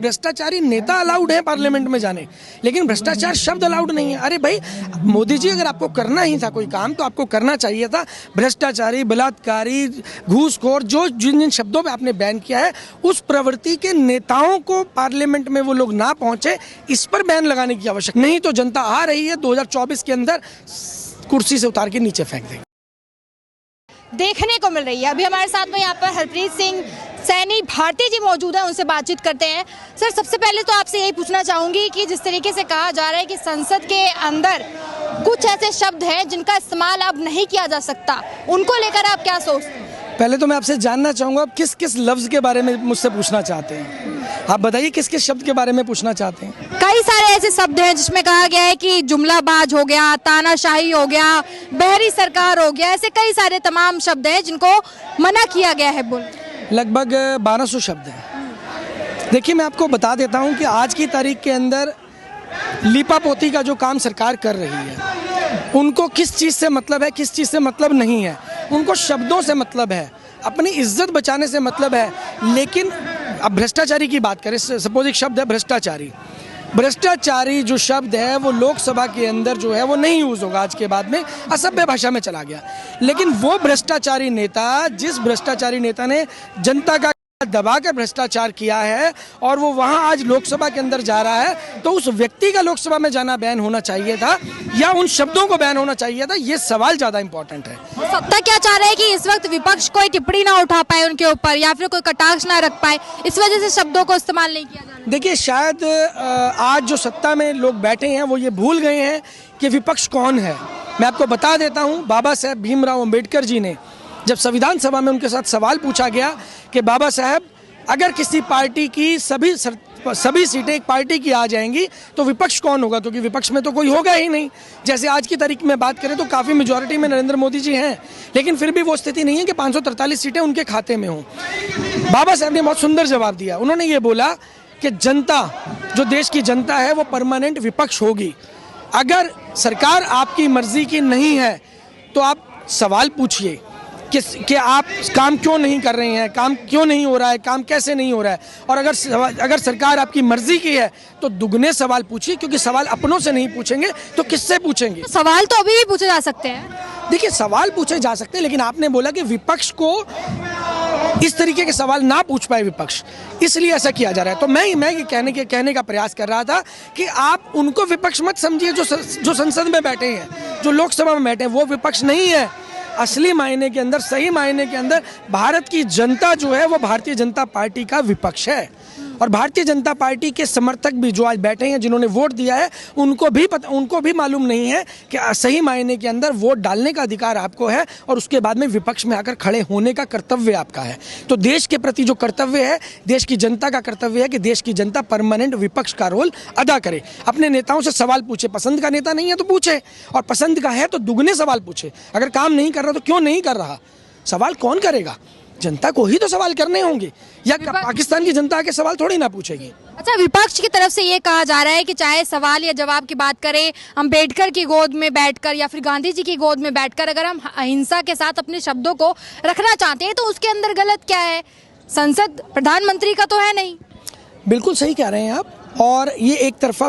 भ्रष्टाचारी नेता अलाउड है पार्लियामेंट में जाने, लेकिन भ्रष्टाचार शब्द अलाउड नहीं है। अरे भाई मोदी जी, अगर आपको करना ही था कोई काम तो आपको करना चाहिए था। भ्रष्टाचारी, बलात्कारी, घूसखोर, जो जिन जिन शब्दों पे आपने बैन किया है, उस प्रवृत्ति के नेताओं को पार्लियामेंट में वो लोग ना पहुंचे, इस पर बैन लगाने की आवश्यकता नहीं। तो जनता आ रही है 2024 के अंदर कुर्सी से उतार के नीचे फेंक देगी। देखने को मिल रही है। अभी हमारे साथ में यहाँ पर हरप्रीत सिंह सैनी भारती जी मौजूद हैं, उनसे बातचीत करते हैं। सर, सबसे पहले तो आपसे यही पूछना चाहूंगी कि जिस तरीके से कहा जा रहा है कि संसद के अंदर कुछ ऐसे शब्द हैं जिनका इस्तेमाल अब नहीं किया जा सकता, उनको लेकर आप क्या सोचते हैं? पहले तो मैं आपसे जानना चाहूँगा आप किस किस लफ्ज़ के बारे में मुझसे पूछना चाहते हैं। आप बताइए किस किस शब्द के बारे में पूछना चाहते हैं। कई सारे ऐसे शब्द हैं जिसमें कहा गया है कि जुमलाबाज हो गया, तानाशाही हो गया, बहरी सरकार हो गया, ऐसे कई सारे तमाम शब्द हैं जिनको मना किया गया है। बोल लगभग 1200 शब्द हैं। देखिए, मैं आपको बता देता हूं कि आज की तारीख के अंदर लीपापोती का जो काम सरकार कर रही है, उनको किस चीज़ से मतलब है, किस चीज़ से मतलब नहीं है। उनको शब्दों से मतलब है, अपनी इज्जत बचाने से मतलब है। लेकिन अब भ्रष्टाचारी की बात करें, सपोज एक शब्द है भ्रष्टाचारी। भ्रष्टाचारी जो शब्द है वो लोकसभा के अंदर जो है वो नहीं यूज़ होगा आज के बाद में, असभ्य भाषा में चला गया। लेकिन वो भ्रष्टाचारी नेता, जिस भ्रष्टाचारी नेता ने जनता का दबाकर भ्रष्टाचार किया है और वो वहां आज लोकसभा के अंदर जा रहा है, तो उस व्यक्ति का लोकसभा में जाना बैन होना चाहिए था या उन शब्दों को बैन होना चाहिए था। ये सवाल ज़्यादा इंपॉर्टेंट है। सत्ता क्या चाह रहा है कि इस वक्त विपक्ष कोई टिप्पणी ना उठा पाए उनके ऊपर, या फिर कोई कटाक्ष ना रख पाए, इस वजह से शब्दों को इस्तेमाल नहीं किया जा रहा। देखिए, शायद आज जो सत्ता में लोग बैठे हैं वो ये भूल गए हैं कि विपक्ष कौन है। मैं आपको बता देता हूँ, बाबा साहेब भीमराव अम्बेडकर जी ने जब संविधान सभा में उनके साथ सवाल पूछा गया कि बाबा साहब, अगर किसी पार्टी की सभी सीटें एक पार्टी की आ जाएंगी तो विपक्ष कौन होगा, क्योंकि विपक्ष में तो कोई होगा ही नहीं। जैसे आज की तारीख में बात करें तो काफ़ी मेजॉरिटी में नरेंद्र मोदी जी हैं, लेकिन फिर भी वो स्थिति नहीं है कि 543 सीटें उनके खाते में हों। बाबा साहब ने बहुत सुंदर जवाब दिया। उन्होंने ये बोला कि जनता, जो देश की जनता है, वो परमानेंट विपक्ष होगी। अगर सरकार आपकी मर्जी की नहीं है तो आप सवाल पूछिए कि आप काम क्यों नहीं कर रहे हैं, काम क्यों नहीं हो रहा है, काम कैसे नहीं हो रहा है। और अगर सरकार आपकी मर्जी की है तो दुगने सवाल पूछिए, क्योंकि सवाल अपनों से नहीं पूछेंगे तो किससे पूछेंगे। सवाल तो अभी भी पूछे जा सकते हैं। देखिए, सवाल पूछे जा सकते हैं, लेकिन आपने बोला कि विपक्ष को इस तरीके के सवाल ना पूछ पाए विपक्ष, इसलिए ऐसा किया जा रहा है। तो मैं ये कहने का प्रयास कर रहा था कि आप उनको विपक्ष मत समझिए जो संसद में बैठे हैं, जो लोकसभा में बैठे हैं, वो विपक्ष नहीं है। असली मायने के अंदर, सही मायने के अंदर भारत की जनता जो है वो भारतीय जनता पार्टी का विपक्ष है। और भारतीय जनता पार्टी के समर्थक भी जो आज बैठे हैं, जिन्होंने वोट दिया है, उनको भी मालूम नहीं है कि सही मायने के अंदर वोट डालने का अधिकार आपको है और उसके बाद में विपक्ष में आकर खड़े होने का कर्तव्य आपका है। तो देश के प्रति जो कर्तव्य है, देश की जनता का कर्तव्य है कि देश की जनता परमानेंट विपक्ष का रोल अदा करे। अपने नेताओं से सवाल पूछे, पसंद का नेता नहीं है तो पूछे, और पसंद का है तो दुगने सवाल पूछे। अगर काम नहीं कर रहा तो क्यों नहीं कर रहा, सवाल कौन करेगा? जनता को ही तो सवाल करने होंगे, या पाकिस्तान की जनता के सवाल थोड़ी ना पूछेगी। अच्छा, विपक्ष की तरफ से ये कहा जा रहा है कि चाहे सवाल या जवाब की बात करें, अम्बेडकर की गोद में बैठकर या फिर गांधी जी की गोद में बैठकर अगर हम अहिंसा के साथ अपने शब्दों को रखना चाहते हैं तो उसके अंदर गलत क्या है? संसद प्रधानमंत्री का तो है नहीं। बिल्कुल सही कह रहे हैं आप। और ये एक तरफा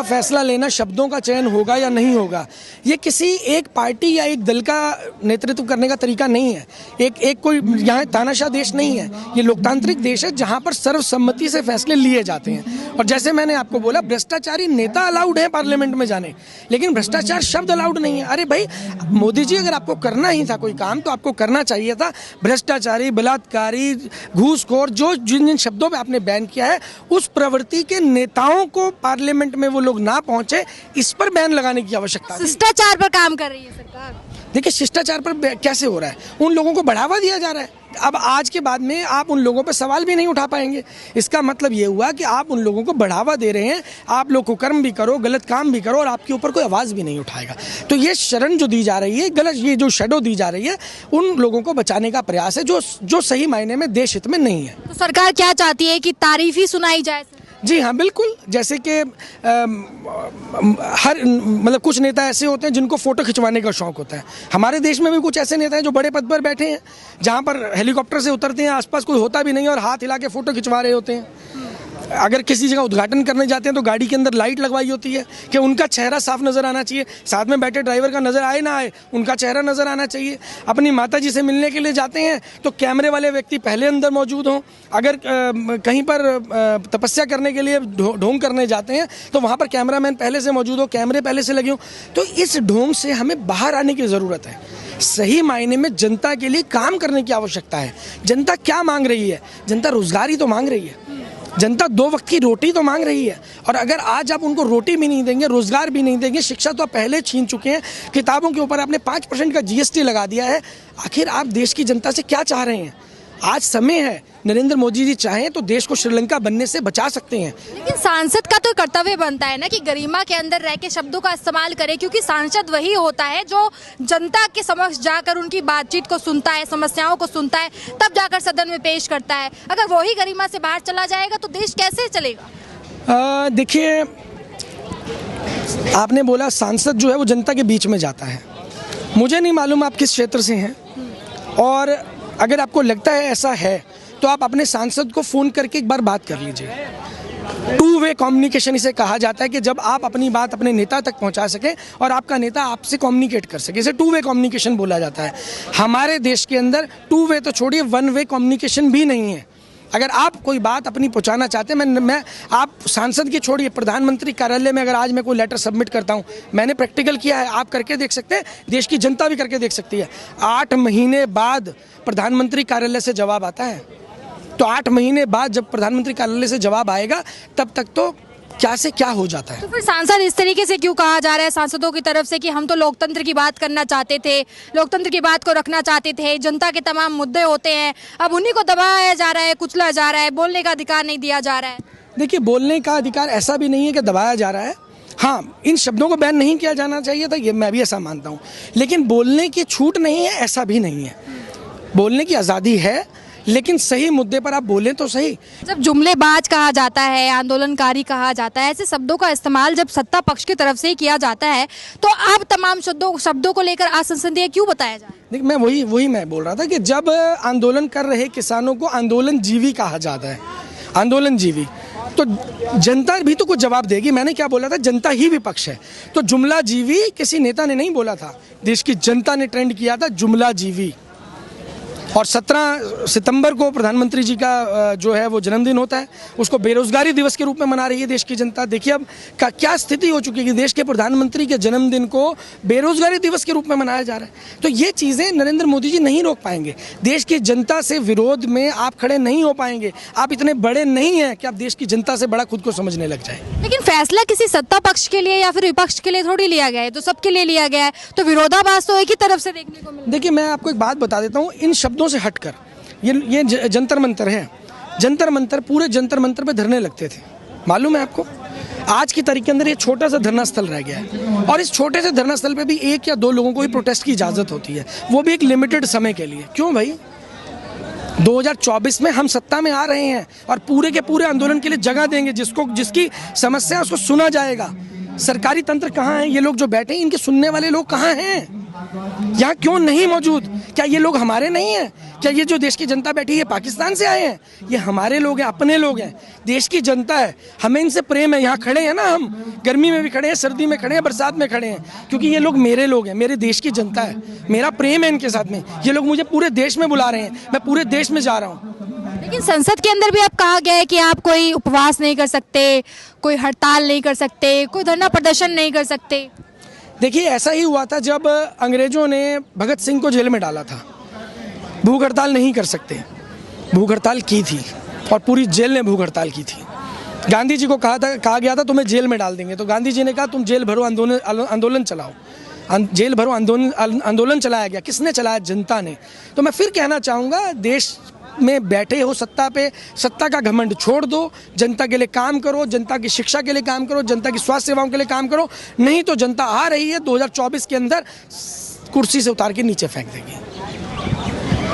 फैसला लेना शब्दों का चयन होगा या नहीं होगा, ये किसी एक पार्टी या एक दल का नेतृत्व करने का तरीका नहीं है। एक कोई यहाँ तानाशाह देश नहीं है, ये लोकतांत्रिक देश है जहाँ पर सर्वसम्मति से फैसले लिए जाते हैं। और जैसे मैंने आपको बोला, भ्रष्टाचारी नेता अलाउड है पार्लियामेंट में जाने, लेकिन भ्रष्टाचार शब्द अलाउड नहीं है। अरे भाई मोदी जी, अगर आपको करना ही था कोई काम तो आपको करना चाहिए था। भ्रष्टाचारी, बलात्कारी, घूसखोर, जो जिन जिन शब्दों पर आपने बैन किया है, उस प्रवृत्ति के नेताओं को पार्लियामेंट में वो लोग ना पहुंचे, इस पर बैन लगाने की आवश्यकता है। शिष्टाचार पर काम कर रही है सरकार। देखिए, शिष्टाचार पर कैसे हो रहा है? उन लोगों को बढ़ावा दिया जा रहा है। अब आज के बाद में आप उन लोगों पर सवाल भी नहीं उठा पाएंगे। इसका मतलब ये हुआ कि आप उन लोगों को बढ़ावा दे रहे हैं। आप लोग कुकर्म भी करो, गलत काम भी करो, और आपके ऊपर कोई आवाज़ भी नहीं उठाएगा। तो ये शरण जो दी जा रही है गलत, ये जो शैडो दी जा रही है, उन लोगों को बचाने का प्रयास है जो सही मायने में देश हित में नहीं है। तो सरकार क्या चाहती है कि तारीफ ही सुनाई जाए? जी हाँ, बिल्कुल। जैसे कि हर मतलब कुछ नेता ऐसे होते हैं जिनको फ़ोटो खिंचवाने का शौक़ होता है। हमारे देश में भी कुछ ऐसे नेता हैं जो बड़े पद पर बैठे हैं, जहाँ पर हेलीकॉप्टर से उतरते हैं, आसपास कोई होता भी नहीं है और हाथ हिला के फ़ोटो खिंचवा रहे होते हैं। अगर किसी जगह उद्घाटन करने जाते हैं तो गाड़ी के अंदर लाइट लगवाई होती है कि उनका चेहरा साफ नज़र आना चाहिए, साथ में बैठे ड्राइवर का नज़र आए ना आए, उनका चेहरा नज़र आना चाहिए। अपनी माता जी से मिलने के लिए जाते हैं तो कैमरे वाले व्यक्ति पहले अंदर मौजूद हों। अगर कहीं पर तपस्या करने के लिए ढोंग करने जाते हैं तो वहाँ पर कैमरामैन पहले से मौजूद हो, कैमरे पहले से लगे हों। तो इस ढोंग से हमें बाहर आने की ज़रूरत है। सही मायने में जनता के लिए काम करने की आवश्यकता है। जनता क्या मांग रही है? जनता रोज़गार ही तो मांग रही है। जनता 2 वक्त की रोटी तो मांग रही है, और अगर आज आप उनको रोटी भी नहीं देंगे, रोजगार भी नहीं देंगे, शिक्षा तो आप पहले छीन चुके हैं, किताबों के ऊपर आपने 5% का GST लगा दिया है, आखिर आप देश की जनता से क्या चाह रहे हैं? आज समय है, नरेंद्र मोदी जी चाहें तो देश को श्रीलंका बनने से बचा सकते हैं। लेकिन सांसद का तो कर्तव्य बनता है ना कि गरिमा के अंदर रह के शब्दों का इस्तेमाल करे, क्योंकि सांसद वही होता है जो जनता के समक्ष जाकर उनकी बातचीत को सुनता है, समस्याओं को सुनता है, तब जाकर सदन में पेश करता है। अगर वही गरिमा से बाहर चला जाएगा तो देश कैसे चलेगा? देखिए, आपने बोला सांसद जो है वो जनता के बीच में जाता है। मुझे नहीं मालूम आप किस क्षेत्र से हैं, और अगर आपको लगता है ऐसा है तो आप अपने सांसद को फ़ोन करके एक बार बात कर लीजिए। 2 वे कम्युनिकेशन इसे कहा जाता है कि जब आप अपनी बात अपने नेता तक पहुंचा सकें और आपका नेता आपसे कम्युनिकेट कर सके, इसे 2 वे कम्युनिकेशन बोला जाता है। हमारे देश के अंदर 2 वे तो छोड़िए, 1 वे कम्युनिकेशन भी नहीं है। अगर आप कोई बात अपनी पहुंचाना चाहते हैं, मैं आप सांसद की छोड़िए, प्रधानमंत्री कार्यालय में अगर आज मैं कोई लेटर सबमिट करता हूं, मैंने प्रैक्टिकल किया है, आप करके देख सकते हैं, देश की जनता भी करके देख सकती है। 8 महीने बाद प्रधानमंत्री कार्यालय से जवाब आता है। तो 8 महीने बाद जब प्रधानमंत्री कार्यालय से जवाब आएगा, तब तक तो क्या से क्या हो जाता है। तो फिर सांसद इस तरीके से क्यों कहा जा रहा है सांसदों की तरफ से कि हम तो लोकतंत्र की बात करना चाहते थे, लोकतंत्र की बात को रखना चाहते थे, जनता के तमाम मुद्दे होते हैं, अब उन्हीं को दबाया जा रहा है, कुचला जा रहा है, बोलने का अधिकार नहीं दिया जा रहा है? देखिए, बोलने का अधिकार ऐसा भी नहीं है कि दबाया जा रहा है। हाँ, इन शब्दों को बैन नहीं किया जाना चाहिए था, ये मैं भी ऐसा मानता हूँ, लेकिन बोलने की छूट नहीं है ऐसा भी नहीं है। बोलने की आज़ादी है, लेकिन सही मुद्दे पर आप बोलें तो सही। जब जुमलेबाज कहा जाता है, आंदोलनकारी कहा जाता है, ऐसे शब्दों का इस्तेमाल जब सत्ता पक्ष की तरफ से किया जाता है, तो आप तमाम शब्दों को लेकर असंसदीय क्यों बताया जाए? देखिए, मैं वही मैं बोल रहा था कि जब आंदोलन कर रहे किसानों को आंदोलन जीवी कहा जाता है, आंदोलन जीवी, तो जनता भी तो कुछ जवाब देगी। मैंने क्या बोला था? जनता ही विपक्ष है। तो जुमला जीवी किसी नेता ने नहीं बोला था, देश की जनता ने ट्रेंड किया था जुमला जीवी। और 17 सितंबर को प्रधानमंत्री जी का जो है वो जन्मदिन होता है, उसको बेरोजगारी दिवस के रूप में मना रही है देश की जनता। देखिए अब क्या स्थिति हो चुकी है कि देश के प्रधानमंत्री के जन्मदिन को बेरोजगारी दिवस के रूप में मनाया जा रहा है। तो ये चीज़ें नरेंद्र मोदी जी नहीं रोक पाएंगे। देश की जनता से विरोध में आप खड़े नहीं हो पाएंगे। आप इतने बड़े नहीं हैं कि आप देश की जनता से बड़ा खुद को समझने लग जाए। लेकिन फैसला किसी सत्ता पक्ष के लिए या फिर विपक्ष के लिए थोड़ी लिया गया है, तो सबके लिए लिया गया है, तो विरोधाभास तो एक ही तरफ से देखने को मिला। देखिए, मैं आपको एक बात बता देता हूँ, इन शब्दों से हटकर ये जंतर मंतर है। जंतर मंतर, पूरे जंतर मंतर पे धरने लगते थे, मालूम है आपको? आज की तारीख के अंदर ये छोटा सा धरना स्थल रह गया है, और इस छोटे से धरना स्थल पे भी 1 या 2 लोगों को ही प्रोटेस्ट की इजाज़त होती है, वो भी एक लिमिटेड समय के लिए। क्यों भाई? 2024 में हम सत्ता में आ रहे हैं और पूरे के पूरे आंदोलन के लिए जगह देंगे, जिसकी समस्या उसको सुना जाएगा। सरकारी तंत्र कहाँ है? ये लोग जो बैठे हैं, इनके सुनने वाले लोग कहाँ हैं? यहाँ क्यों नहीं मौजूद? क्या ये लोग हमारे नहीं हैं? क्या ये जो देश की जनता बैठी है पाकिस्तान से आए हैं? ये हमारे लोग हैं, अपने लोग हैं, देश की जनता है, हमें इनसे प्रेम है। यहाँ खड़े हैं ना, हम गर्मी में भी खड़े हैं, सर्दी में खड़े हैं, बरसात में खड़े हैं, क्योंकि ये लोग मेरे लोग हैं, मेरे देश की जनता है, मेरा प्रेम है इनके साथ में। ये लोग मुझे पूरे देश में बुला रहे हैं, मैं पूरे देश में जा रहा हूँ। लेकिन संसद के अंदर भी अब कहा गया है कि आप कोई उपवास नहीं कर सकते, कोई हड़ताल नहीं कर सकते, कोई धरना प्रदर्शन नहीं कर सकते। देखिए, ऐसा ही हुआ था जब अंग्रेजों ने भगत सिंह को जेल में डाला था। भूख हड़ताल नहीं कर सकते, भूख हड़ताल की थी और पूरी जेल ने भूख हड़ताल की थी। गांधी जी को कहा गया था तुम्हें जेल में डाल देंगे, तो गांधी जी ने कहा तुम जेल भरो आंदोलन चलाओ। जेल भरो आंदोलन चलाया गया। किसने चलाया? जनता ने। तो मैं फिर कहना चाहूँगा, देश में बैठे हो सत्ता पे, सत्ता का घमंड छोड़ दो, जनता के लिए काम करो, जनता की शिक्षा के लिए काम करो, जनता की स्वास्थ्य सेवाओं के लिए काम करो, नहीं तो जनता आ रही है 2024 के अंदर कुर्सी से उतार के नीचे फेंक देगी।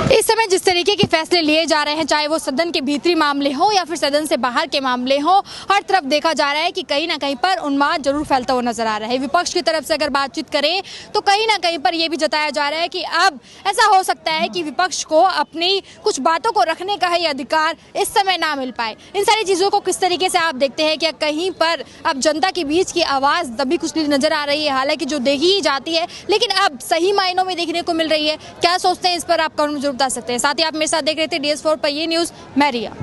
इस समय जिस तरीके के फैसले लिए जा रहे हैं, चाहे वो सदन के भीतरी मामले हो या फिर सदन से बाहर के मामले हो, हर तरफ देखा जा रहा है कि कहीं ना कहीं पर उन्माद जरूर फैलता हुआ नजर आ रहा है। विपक्ष की तरफ से अगर बातचीत करें तो कहीं ना कहीं पर यह भी जताया जा रहा है कि अब ऐसा हो सकता है कि विपक्ष को अपनी कुछ बातों को रखने का ही अधिकार इस समय ना मिल पाए। इन सारी चीज़ों को किस तरीके से आप देखते हैं? क्या कहीं पर अब जनता के बीच की आवाज़ दबी कुचली नजर आ रही है? हालांकि जो देखी ही जाती है लेकिन अब सही मायनों में देखने को मिल रही है। क्या सोचते हैं इस पर? आप कमेंट में जरूर बता सकते हैं। साथ ही आप मेरे साथ देख रहे थे DS4 पर ये न्यूज़, मैं रिया।